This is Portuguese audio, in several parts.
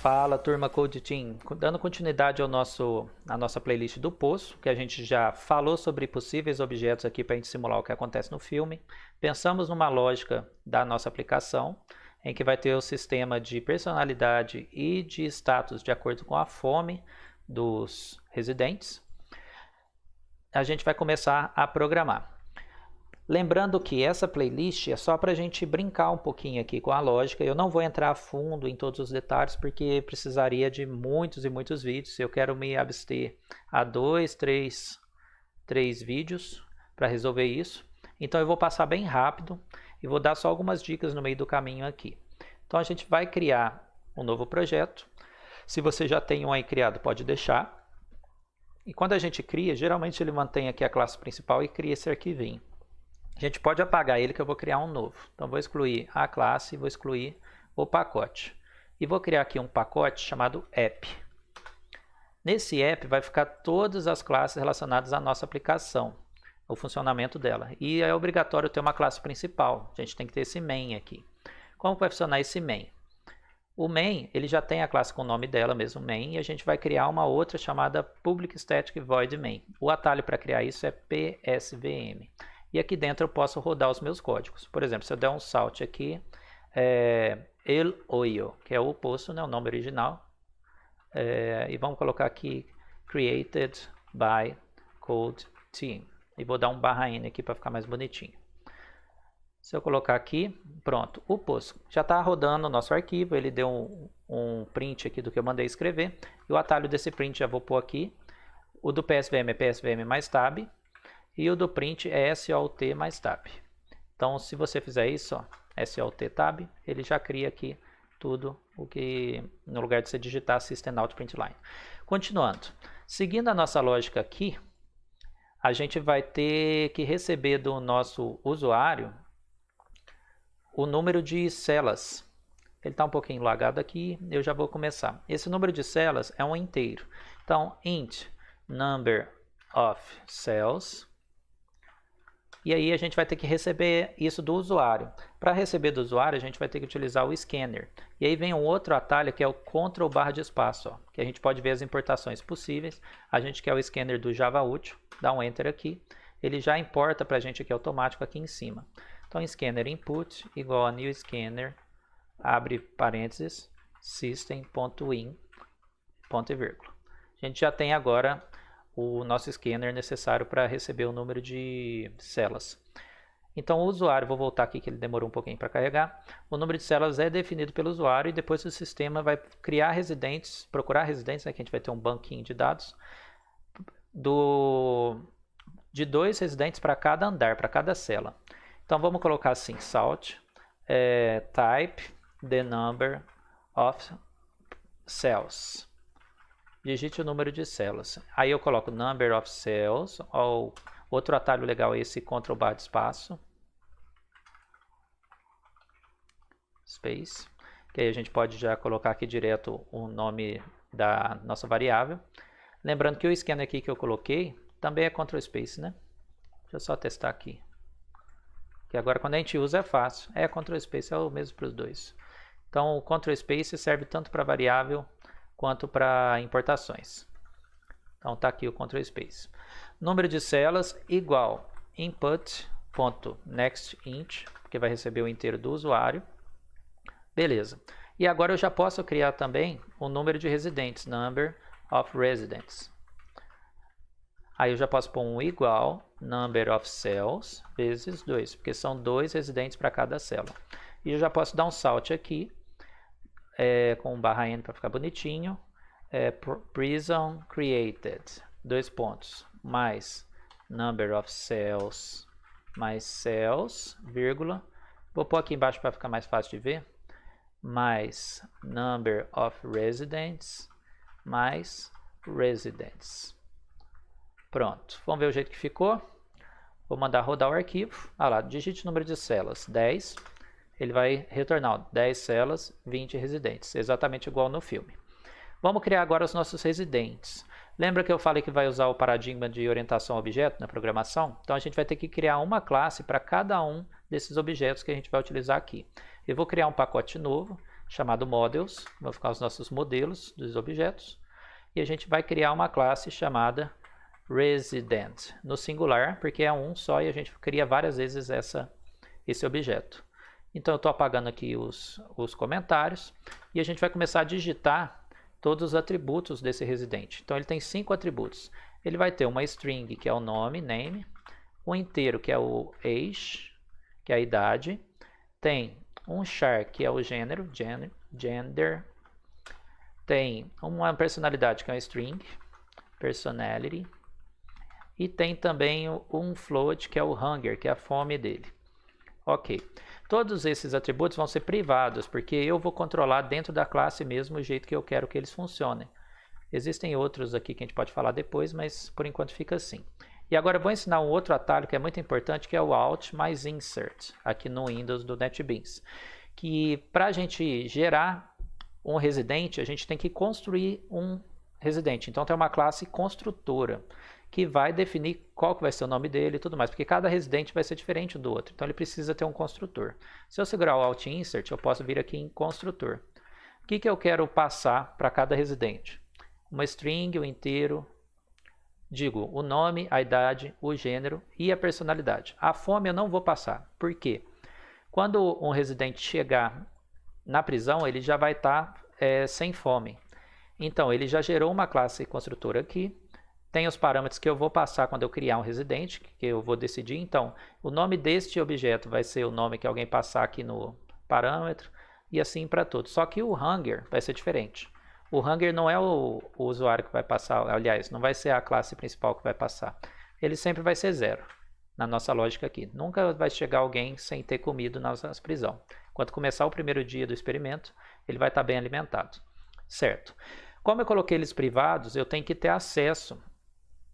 Fala, turma Code Team. Dando continuidade à nossa playlist do Poço, que a gente já falou sobre possíveis objetos aqui para a gente simular o que acontece no filme. Pensamos numa lógica da nossa aplicação, em que vai ter o sistema de personalidade e de status de acordo com a fome dos residentes. A gente vai começar a programar. Lembrando que essa playlist é só para a gente brincar um pouquinho aqui com a lógica. Eu não vou entrar a fundo em todos os detalhes porque precisaria de muitos e muitos vídeos. Eu quero me abster a 2, 3 vídeos para resolver isso. Então eu vou passar bem rápido e vou dar só algumas dicas no meio do caminho aqui. Então a gente vai criar um novo projeto. Se você já tem um aí criado, pode deixar. E quando a gente cria, geralmente ele mantém aqui a classe principal e cria esse arquivinho. A gente pode apagar ele que eu vou criar um novo. Então vou excluir a classe e vou excluir o pacote. E vou criar aqui um pacote chamado app. Nesse app vai ficar todas as classes relacionadas à nossa aplicação, o funcionamento dela. E é obrigatório ter uma classe principal. A gente tem que ter esse main aqui. Como vai funcionar esse main? O main, ele já tem a classe com o nome dela mesmo, main, e a gente vai criar uma outra chamada public static void main. O atalho para criar isso é psvm. E aqui dentro eu posso rodar os meus códigos. Por exemplo, se eu der um salt aqui, el oio, que é o poço, né, o nome original. E vamos colocar aqui created by code team. E vou dar um /n aqui para ficar mais bonitinho. Se eu colocar aqui, pronto, o poço já está rodando o nosso arquivo. Ele deu um print aqui do que eu mandei escrever. E o atalho desse print já vou pôr aqui. O do psvm é psvm mais tab. E o do print é SOLT mais tab. Então, se você fizer isso, ó, SOLT tab, ele já cria aqui tudo o que, no lugar de você digitar system out println. Continuando, seguindo a nossa lógica aqui, a gente vai ter que receber do nosso usuário o número de celas. Ele está um pouquinho lagado aqui, eu já vou começar. Esse número de celas é um inteiro. Então, int number of cells. E aí a gente vai ter que receber isso do usuário. Para receber do usuário, a gente vai ter que utilizar o scanner. E aí vem um outro atalho que é o Ctrl / de espaço, ó, que a gente pode ver as importações possíveis. A gente quer o scanner do Java útil, dá um Enter aqui. Ele já importa para a gente aqui automático aqui em cima. Então, scanner input igual a new scanner, abre parênteses, system.in, ponto e vírgula. A gente já tem agora o nosso scanner necessário para receber o número de celas. Então o usuário, vou voltar aqui que ele demorou um pouquinho para carregar, o número de celas é definido pelo usuário e depois o sistema vai criar residentes, procurar residentes, né, que a gente vai ter um banquinho de dados, de 2 residentes para cada andar, para cada cela. Então vamos colocar assim, salt, type, the number of cells. Digite o número de células. Aí eu coloco number of cells, ou outro atalho legal é esse Ctrl / de espaço, space, que aí a gente pode já colocar aqui direto o nome da nossa variável. Lembrando que o scanner aqui que eu coloquei também é Ctrl Space, né? Deixa eu só testar aqui. Que agora quando a gente usa é fácil. Ctrl Space é o mesmo para os dois. Então o Ctrl Space serve tanto para variável quanto para importações. Então está aqui o Ctrl Space. Número de celas igual input.nextInt, porque vai receber o inteiro do usuário. Beleza. E agora eu já posso criar também o número de residentes, number of residents. Aí eu já posso pôr um igual number of cells vezes 2, porque são 2 residentes para cada célula. E eu já posso dar um salt aqui, com um /n para ficar bonitinho, prison created, 2 pontos, mais number of cells, mais cells, vírgula, vou pôr aqui embaixo para ficar mais fácil de ver, mais number of residents, mais residents. Pronto, vamos ver o jeito que ficou. Vou mandar rodar o arquivo. Lá, digite o número de celas, 10. Ele vai retornar 10 celas, 20 residentes, exatamente igual no filme. Vamos criar agora os nossos residentes. Lembra que eu falei que vai usar o paradigma de orientação a objeto na programação? Então a gente vai ter que criar uma classe para cada um desses objetos que a gente vai utilizar aqui. Eu vou criar um pacote novo chamado models, vão ficar os nossos modelos dos objetos, e a gente vai criar uma classe chamada resident, no singular, porque é um só e a gente cria várias vezes esse objeto. Então eu estou apagando aqui os comentários e a gente vai começar a digitar todos os atributos desse residente. Então ele tem 5 atributos. Ele vai ter uma string, que é o nome, name, um inteiro, que é o age, que é a idade, tem um char, que é o gênero, gender, tem uma personalidade, que é uma string, personality, e tem também um float, que é o hunger, que é a fome dele. Ok. Todos esses atributos vão ser privados, porque eu vou controlar dentro da classe mesmo o jeito que eu quero que eles funcionem. Existem outros aqui que a gente pode falar depois, mas por enquanto fica assim. E agora eu vou ensinar um outro atalho que é muito importante, que é o Alt mais Insert, aqui no Windows do NetBeans. Que para a gente gerar um residente, a gente tem que construir um residente. Então tem uma classe construtora, que vai definir qual que vai ser o nome dele e tudo mais, porque cada residente vai ser diferente do outro, então ele precisa ter um construtor. Se eu segurar o Alt Insert, eu posso vir aqui em construtor. O que eu quero passar para cada residente? Uma string, um inteiro, digo o nome, a idade, o gênero e a personalidade. A fome eu não vou passar, por quê? Quando um residente chegar na prisão, ele já vai estar sem fome. Então ele já gerou uma classe construtora aqui, tem os parâmetros que eu vou passar quando eu criar um residente, que eu vou decidir. Então, o nome deste objeto vai ser o nome que alguém passar aqui no parâmetro, e assim para todos. Só que o hunger vai ser diferente. O hunger não é o usuário que vai passar, aliás, não vai ser a classe principal que vai passar. Ele sempre vai ser 0, na nossa lógica aqui. Nunca vai chegar alguém sem ter comido na nossa prisão. Quando começar o primeiro dia do experimento, ele vai estar bem alimentado. Certo. Como eu coloquei eles privados, eu tenho que ter acesso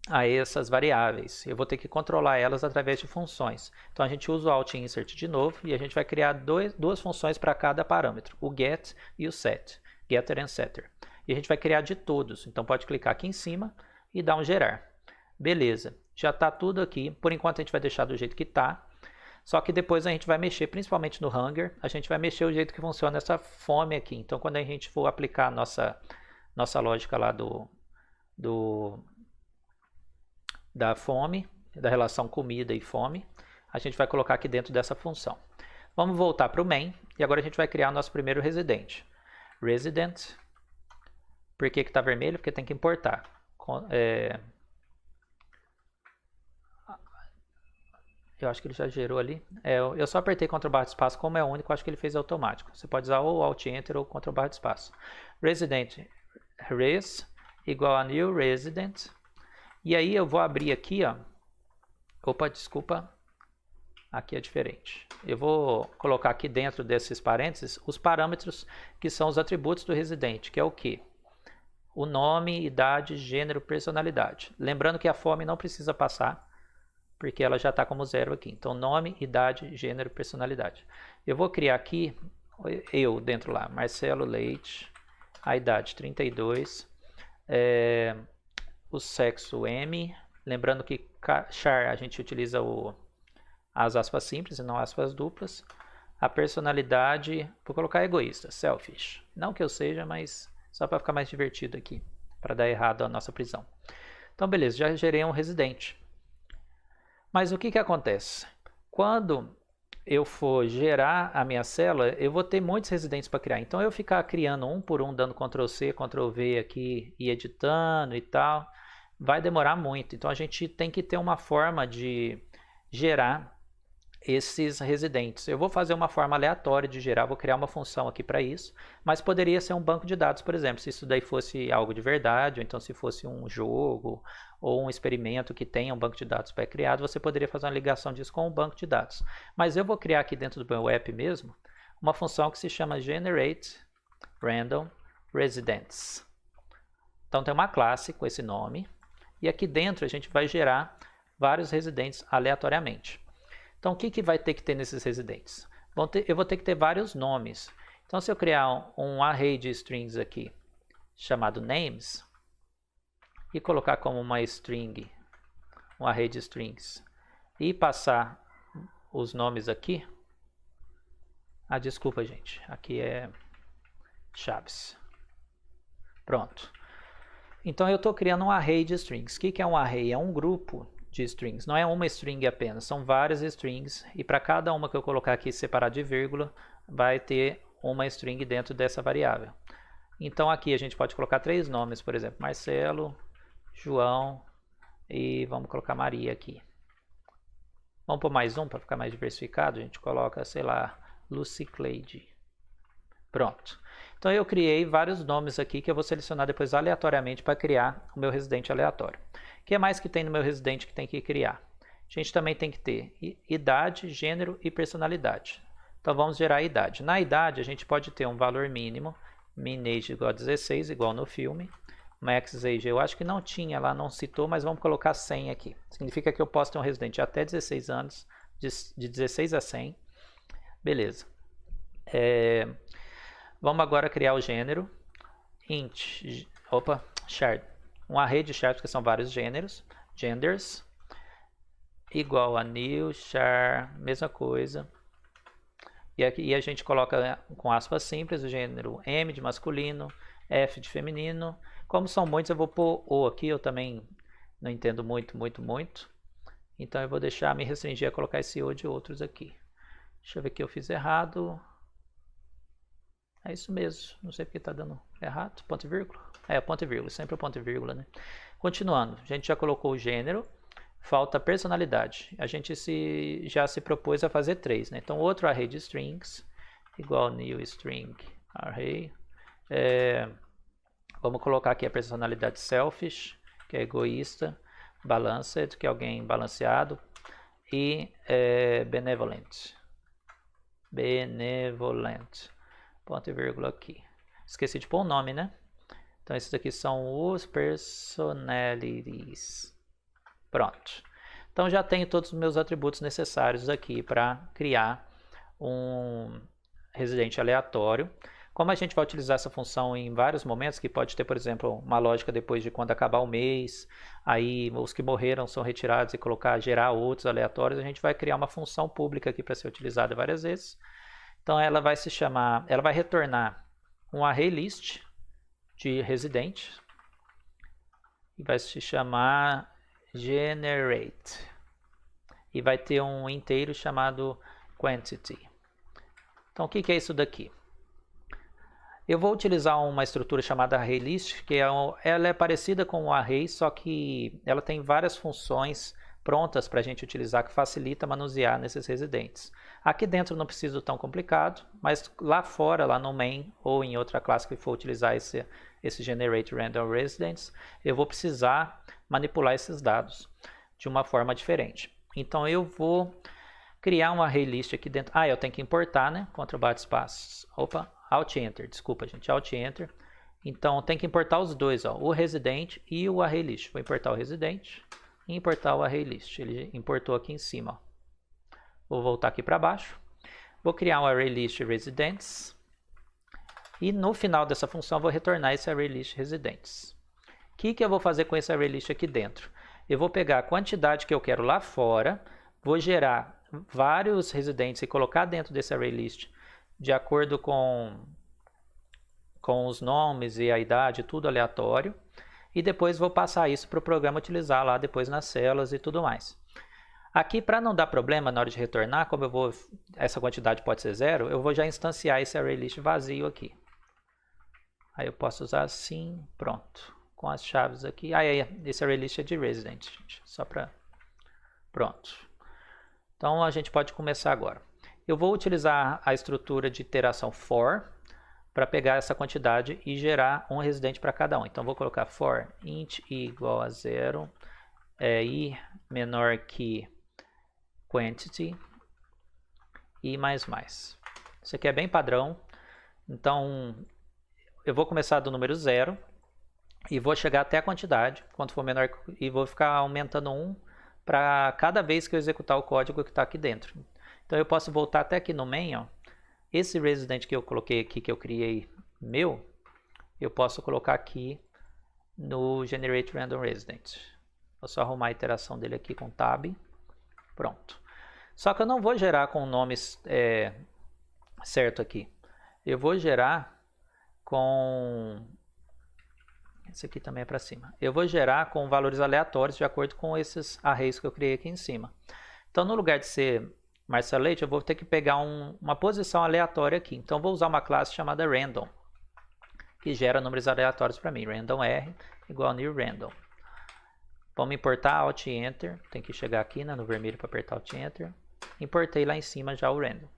a essas variáveis. Eu vou ter que controlar elas através de funções. Então a gente usa o Alt Insert de novo e a gente vai criar duas funções para cada parâmetro, o get e o set, getter and setter. E a gente vai criar de todos, então pode clicar aqui em cima e dar um gerar. Beleza, já está tudo aqui, por enquanto a gente vai deixar do jeito que está, só que depois a gente vai mexer, principalmente no hunger, a gente vai mexer o jeito que funciona essa fome aqui. Então quando a gente for aplicar a nossa lógica lá da fome, da relação comida e fome, a gente vai colocar aqui dentro dessa função. Vamos voltar para o main e agora a gente vai criar o nosso primeiro residente. Resident, por que está vermelho? Porque tem que importar. Eu acho que ele já gerou ali. Eu só apertei Ctrl barra de espaço, como é o único, acho que ele fez automático. Você pode usar ou Alt Enter ou Ctrl barra de espaço. Resident, res, igual a new resident. E aí eu vou abrir aqui, ó. Opa, desculpa. Aqui é diferente. Eu vou colocar aqui dentro desses parênteses os parâmetros que são os atributos do residente, que é o quê? O nome, idade, gênero, personalidade. Lembrando que a fome não precisa passar, porque ela já está como 0 aqui. Então, nome, idade, gênero, personalidade. Eu vou criar aqui, eu dentro lá, Marcelo Leite, a idade 32, o sexo M, lembrando que char a gente utiliza as aspas simples e não aspas duplas. A personalidade, vou colocar egoísta, selfish. Não que eu seja, mas só para ficar mais divertido aqui, para dar errado a nossa prisão. Então beleza, já gerei um residente. Mas o que acontece? Quando eu for gerar a minha célula, eu vou ter muitos residentes para criar. Então eu ficar criando um por um, dando Ctrl C, Ctrl V aqui e editando e tal, vai demorar muito. Então a gente tem que ter uma forma de gerar esses residentes. Eu vou fazer uma forma aleatória de gerar, vou criar uma função aqui para isso, mas poderia ser um banco de dados, por exemplo, se isso daí fosse algo de verdade, ou então se fosse um jogo ou um experimento que tenha um banco de dados pré-criado, você poderia fazer uma ligação disso com um banco de dados. Mas eu vou criar aqui dentro do meu app mesmo, uma função que se chama Generate Random Residents. Então tem uma classe com esse nome, e aqui dentro a gente vai gerar vários residentes aleatoriamente. Então, o que vai ter que ter nesses residentes? Eu vou ter que ter vários nomes. Então, se eu criar um array de strings aqui, chamado names, e colocar como uma string, um array de strings, e passar os nomes aqui, desculpa, gente, aqui é chaves. Pronto. Então eu estou criando um array de strings. O que é um array? É um grupo de strings. Não é uma string apenas, são várias strings. E para cada uma que eu colocar aqui separada de vírgula, vai ter uma string dentro dessa variável. Então aqui a gente pode colocar 3 nomes, por exemplo, Marcelo, João e vamos colocar Maria aqui. Vamos pôr mais um para ficar mais diversificado. A gente coloca, sei lá, Lucicleide. Pronto. Então eu criei vários nomes aqui que eu vou selecionar depois aleatoriamente para criar o meu residente aleatório. O que mais que tem no meu residente que tem que criar? A gente também tem que ter idade, gênero e personalidade. Então vamos gerar a idade. Na idade a gente pode ter um valor mínimo, minAge igual a 16, igual no filme. MaxAge eu acho que não tinha lá, não citou, mas vamos colocar 100 aqui. Significa que eu posso ter um residente até 16 anos, de 16 a 100. Beleza. Vamos agora criar o gênero. Shared. Um array de shared, que são vários gêneros. Genders. Igual a new, char, mesma coisa. E aqui a gente coloca com aspas simples o gênero M de masculino, F de feminino. Como são muitos, eu vou pôr O aqui. Eu também não entendo muito. Então eu vou me restringir a colocar esse O de outros aqui. Deixa eu ver que eu fiz errado. É isso mesmo, não sei porque está dando errado, ponto e vírgula. Ponto e vírgula, sempre o ponto e vírgula, né? Continuando, a gente já colocou o gênero, falta personalidade. A gente já se propôs a fazer 3, né? Então outro array de strings, igual new string array. Vamos colocar aqui a personalidade selfish, que é egoísta, balanced, que é alguém balanceado, e benevolent. Ponto e vírgula aqui. Esqueci de pôr o nome, né? Então esses aqui são os personalities. Pronto. Então já tenho todos os meus atributos necessários aqui para criar um residente aleatório. Como a gente vai utilizar essa função em vários momentos, que pode ter, por exemplo, uma lógica depois de quando acabar o mês, aí os que morreram são retirados e gerar outros aleatórios, a gente vai criar uma função pública aqui para ser utilizada várias vezes. Então ela vai retornar um array list de residente e vai se chamar generate e vai ter um inteiro chamado quantity. Então o que é isso daqui? Eu vou utilizar uma estrutura chamada ArrayList, que ela é parecida com o array, só que ela tem várias funções prontas para a gente utilizar, que facilita manusear nesses residentes. Aqui dentro não precisa tão complicado, mas lá fora, lá no main, ou em outra classe que for utilizar esse generate random residents, eu vou precisar manipular esses dados de uma forma diferente. Então eu vou criar um ArrayList aqui dentro. Eu tenho que importar, né? Ctrl+, espaço. Alt Enter, desculpa gente, Alt Enter. Então tem que importar os dois, o residente e o ArrayList. Vou importar o residente e importar o ArrayList. Ele importou aqui em cima. Vou voltar aqui para baixo. Vou criar um ArrayList residents. E no final dessa função vou retornar esse ArrayList residents. O que eu vou fazer com esse ArrayList aqui dentro? Eu vou pegar a quantidade que eu quero lá fora, vou gerar vários residentes e colocar dentro desse ArrayList de acordo com os nomes e a idade, tudo aleatório. E depois vou passar isso para o programa utilizar lá depois nas células e tudo mais. Aqui, para não dar problema na hora de retornar, como essa quantidade pode ser 0, eu vou já instanciar esse ArrayList vazio aqui. Aí eu posso usar assim, pronto. Com as chaves aqui. Esse ArrayList é de resident, gente, só para... Pronto. Então a gente pode começar agora. Eu vou utilizar a estrutura de iteração for para pegar essa quantidade e gerar um residente para cada um. Então vou colocar for int i igual a 0, i menor que quantity e mais. Isso aqui é bem padrão. Então eu vou começar do número 0 e vou chegar até a quantidade, quanto for menor, e vou ficar aumentando 1 para cada vez que eu executar o código que está aqui dentro. Então eu posso voltar até aqui no main, esse resident que eu coloquei aqui, que eu criei eu posso colocar aqui no generate random resident. Vou só arrumar a iteração dele aqui com tab. Pronto. Só que eu não vou gerar com o nome certo aqui. Eu vou gerar com... Esse aqui também é para cima. Eu vou gerar com valores aleatórios de acordo com esses arrays que eu criei aqui em cima. Então, no lugar de ser Marcelo Leite, eu vou ter que pegar uma posição aleatória aqui. Então, vou usar uma classe chamada random, que gera números aleatórios para mim. Random R igual a new random. Vamos importar Alt Enter. Tem que chegar aqui, né, no vermelho para apertar Alt Enter. Importei lá em cima já o random.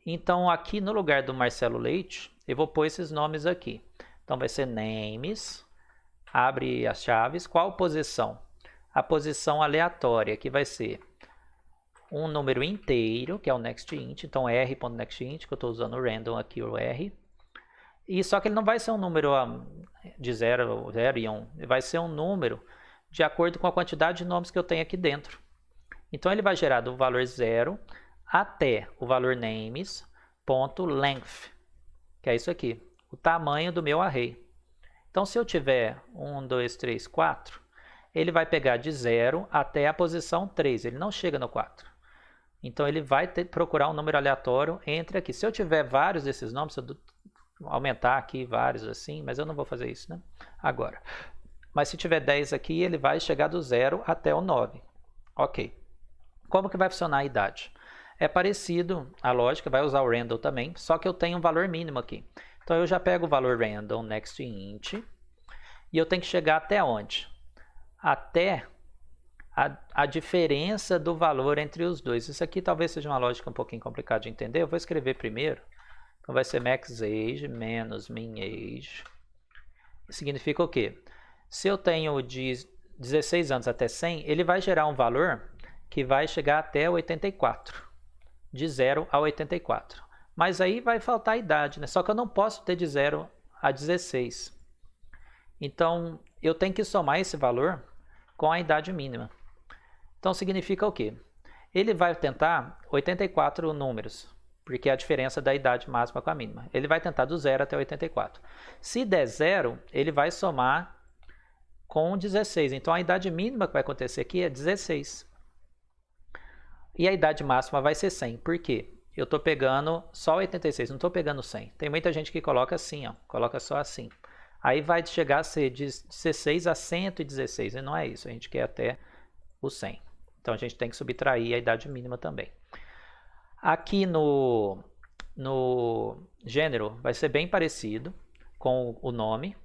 Então, aqui no lugar do Marcelo Leite, eu vou pôr esses nomes aqui. Então, vai ser names, abre as chaves. Qual posição? A posição aleatória, que vai ser um número inteiro, que é o nextInt. Então, r.nextInt, que eu estou usando o random aqui, o r. E só que ele não vai ser um número de 0 e 1. Ele vai ser um número de acordo com a quantidade de nomes que eu tenho aqui dentro. Então, ele vai gerar do valor 0 até o valor names.length, que é isso aqui, o tamanho do meu array. Então, se eu tiver 1, 2, 3, 4, ele vai pegar de 0 até a posição 3, ele não chega no 4. Então, ele vai procurar um número aleatório entre aqui. Se eu tiver vários desses nomes, se eu aumentar aqui vários assim, mas eu não vou fazer isso, né, agora. Mas se tiver 10 aqui, ele vai chegar do 0 até o 9. Ok. Como que vai funcionar a idade? É parecido, a lógica vai usar o random também, só que eu tenho um valor mínimo aqui. Então, eu já pego o valor random nextInt e eu tenho que chegar até onde? Até a diferença do valor entre os dois. Isso aqui talvez seja uma lógica um pouquinho complicada de entender. Eu vou escrever primeiro. Então, vai ser max age menos min age. Significa o quê? Se eu tenho de 16 anos até 100, ele vai gerar um valor que vai chegar até 84. De 0 a 84. Mas aí vai faltar a idade, né? Só que eu não posso ter de 0 a 16. Então, eu tenho que somar esse valor com a idade mínima. Então, significa o quê? Ele vai tentar 84 números, porque é a diferença da idade máxima com a mínima. Ele vai tentar do 0 até 84. Se der 0, ele vai somar com 16. Então, a idade mínima que vai acontecer aqui é 16. E a idade máxima vai ser 100. Por quê? Eu estou pegando só 86, não estou pegando 100. Tem muita gente que coloca assim, ó, coloca só assim. Aí vai chegar a ser de 16 a 116, e não é isso. A gente quer até o 100. Então, a gente tem que subtrair a idade mínima também. Aqui no gênero vai ser bem parecido com o nome.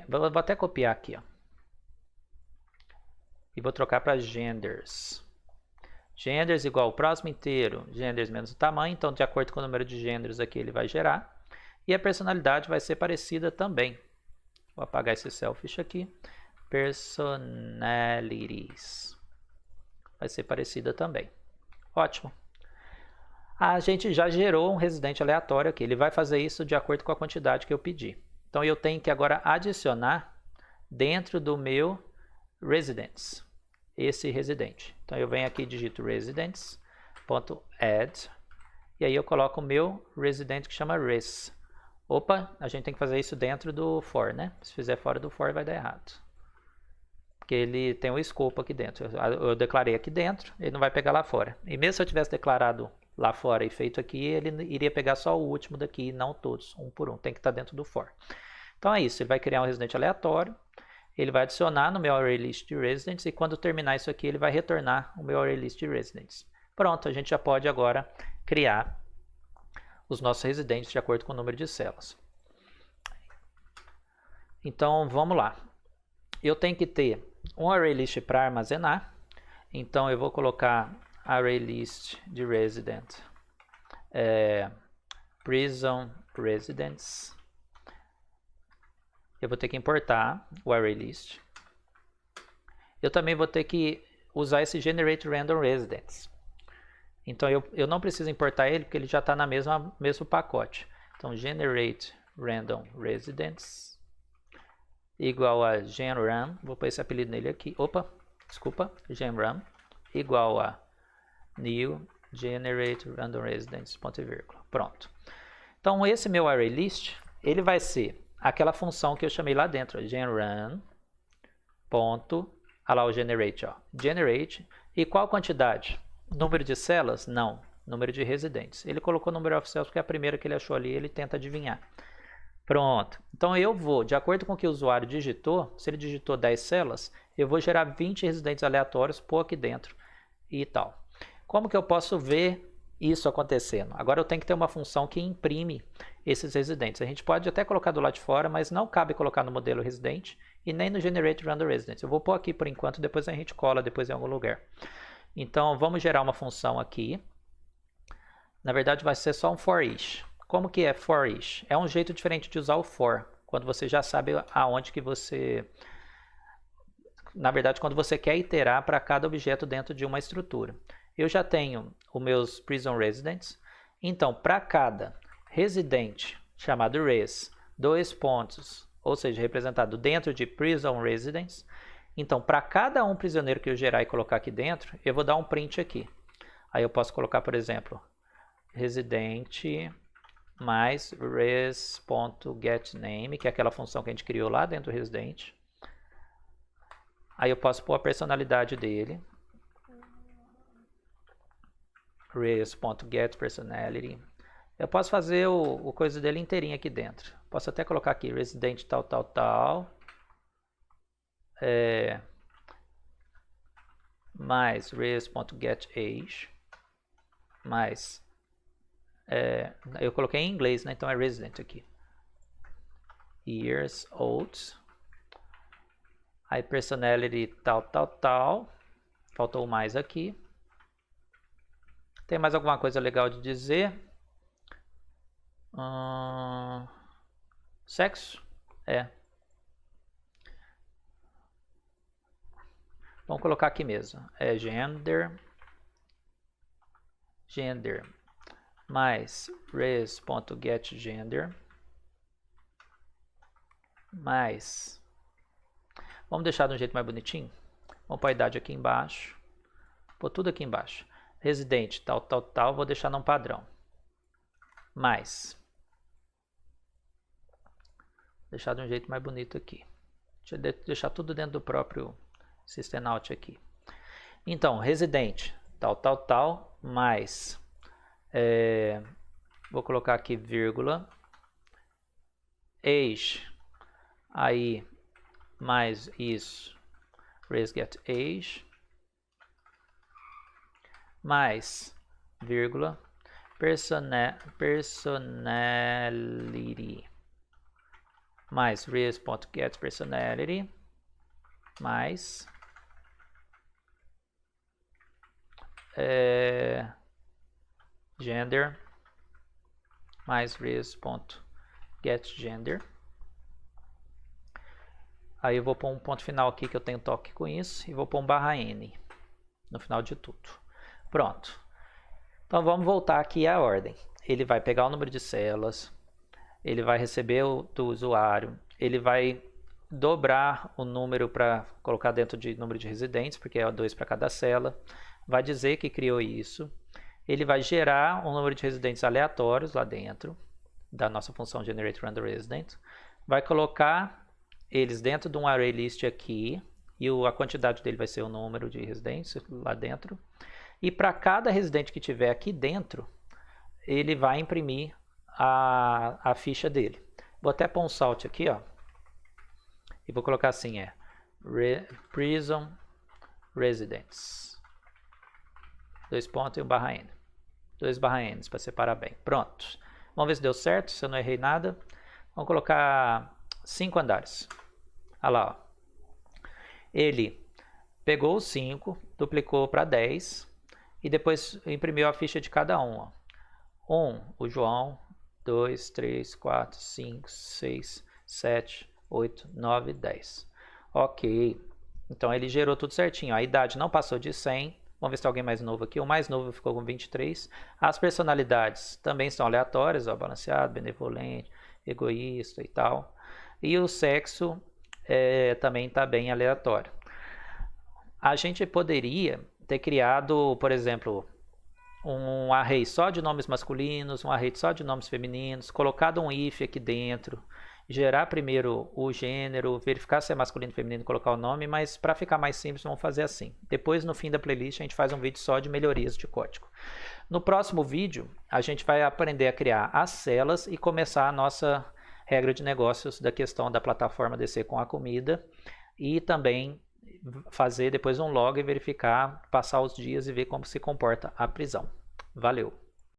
Vou até copiar aqui, ó. E vou trocar para genders. Genders igual ao próximo inteiro, genders menos o tamanho. Então, de acordo com o número de gêneros aqui, ele vai gerar. E a personalidade vai ser parecida também. Vou apagar esse selfish aqui. Personalities. Vai ser parecida também. Ótimo. A gente já gerou um residente aleatório aqui. Ele vai fazer isso de acordo com a quantidade que eu pedi. Então, eu tenho que agora adicionar dentro do meu residence esse residente. Então, eu venho aqui e digito residents.add e aí eu coloco o meu residente que chama res. Opa, a gente tem que fazer isso dentro do for, né? Se fizer fora do for vai dar errado. Porque ele tem um escopo aqui dentro. Eu declarei aqui dentro, ele não vai pegar lá fora. E mesmo se eu tivesse declarado lá fora e feito aqui, ele iria pegar só o último daqui, não todos, um por um. Tem que estar dentro do for. Então é isso, ele vai criar um residente aleatório. Ele vai adicionar no meu ArrayList de residents e quando terminar isso aqui, ele vai retornar o meu ArrayList de residents. Pronto, a gente já pode agora criar os nossos residentes de acordo com o número de células. Então, vamos lá. Eu tenho que ter um ArrayList para armazenar. Então, eu vou colocar ArrayList de resident, prison residents. Eu vou ter que importar o ArrayList. Eu também vou ter que usar esse generate random residents. Então, eu não preciso importar ele, porque ele já está no mesmo pacote. Então, generate random residents igual a genram. Vou pôr esse apelido nele aqui. Opa, desculpa. Genram igual a new generate random residents, ponto e vírgula. Pronto. Então, esse meu ArrayList, ele vai ser aquela função que eu chamei lá dentro, genram, ponto, olha lá o generate, ó, generate, e qual quantidade? Número de células? Não, número de residentes. Ele colocou número of cells porque é a primeira que ele achou ali, ele tenta adivinhar. Pronto. Então eu vou, de acordo com o que o usuário digitou, se ele digitou 10 células, eu vou gerar 20 residentes aleatórios, pôr aqui dentro e tal. Como que eu posso ver isso acontecendo? Agora eu tenho que ter uma função que imprime esses residentes. A gente pode até colocar do lado de fora, mas não cabe colocar no modelo residente e nem no Generate Random Residents. Eu vou pôr aqui por enquanto, depois a gente cola depois em algum lugar. Então vamos gerar uma função aqui. Na verdade vai ser só um for each. Como que é for each? É um jeito diferente de usar o for, quando você já sabe aonde que você... Na verdade, quando você quer iterar para cada objeto dentro de uma estrutura. Eu já tenho os meus Prison Residents, então para cada residente chamado res, 2 pontos, ou seja, representado dentro de Prison Residents, então para cada um prisioneiro que eu gerar e colocar aqui dentro, eu vou dar um print aqui. Aí eu posso colocar, por exemplo, residente mais res.getName, que é aquela função que a gente criou lá dentro do residente. Aí eu posso pôr a personalidade dele. res.getPersonality. Eu posso fazer o coisa dele inteirinho aqui dentro. Posso até colocar aqui resident tal, tal, tal. Mais res.getAge. Mais... eu coloquei em inglês, né? Então é resident aqui. Years old. Aí personality tal, tal, tal. Faltou mais aqui. Tem mais alguma coisa legal de dizer? Sexo? Vamos colocar aqui mesmo. É gender. Gender. Mais res.getGender. Mais... Vamos deixar de um jeito mais bonitinho? Vamos pôr a idade aqui embaixo. Pôr tudo aqui embaixo. Residente, tal, tal, tal. Vou deixar num padrão. Mais. Deixar de um jeito mais bonito aqui. Deixa eu deixar tudo dentro do próprio Systemout aqui. Então, residente, tal, tal, tal. Mais. Vou colocar aqui vírgula. Age. Aí... mais isso, resGetAge, mais, vírgula, personality, mais res.getPersonality, mais, gender, mais res.getGender. Aí eu vou pôr um ponto final aqui que eu tenho toque com isso e vou pôr um /n no final de tudo. Pronto. Então vamos voltar aqui à ordem. Ele vai pegar o número de células, ele vai receber do usuário, ele vai dobrar o número para colocar dentro de número de residentes, porque é 2 para cada célula, vai dizer que criou isso, ele vai gerar um número de residentes aleatórios lá dentro da nossa função GenerateRandomResident, vai colocar eles dentro de um ArrayList aqui, e a quantidade dele vai ser o número de residentes lá dentro. E para cada residente que tiver aqui dentro, ele vai imprimir a ficha dele. Vou até pôr um salt aqui, ó. E vou colocar assim, Prison Residents. 2 pontos e um /n. 2 /n para separar bem. Pronto. Vamos ver se deu certo, se eu não errei nada. Vamos colocar 5 andares. Olha lá, ó. Ele pegou os 5, duplicou para 10 e depois imprimiu a ficha de cada um. Ó. 1, o João, 2, 3, 4, 5, 6, 7, 8, 9, 10. Ok. Então ele gerou tudo certinho. A idade não passou de 100. Vamos ver se tem alguém mais novo aqui. O mais novo ficou com 23. As personalidades também são aleatórias, ó, balanceado, benevolente, egoísta e tal. E o sexo também está bem aleatório. A gente poderia ter criado, por exemplo, um array só de nomes masculinos, um array só de nomes femininos, colocado um if aqui dentro, gerar primeiro o gênero, verificar se é masculino ou feminino, colocar o nome, mas para ficar mais simples vamos fazer assim. Depois no fim da playlist a gente faz um vídeo só de melhorias de código. No próximo vídeo a gente vai aprender a criar as celas e começar a nossa regra de negócios da questão da plataforma descer com a comida e também fazer depois um log e verificar, passar os dias e ver como se comporta a prisão. Valeu!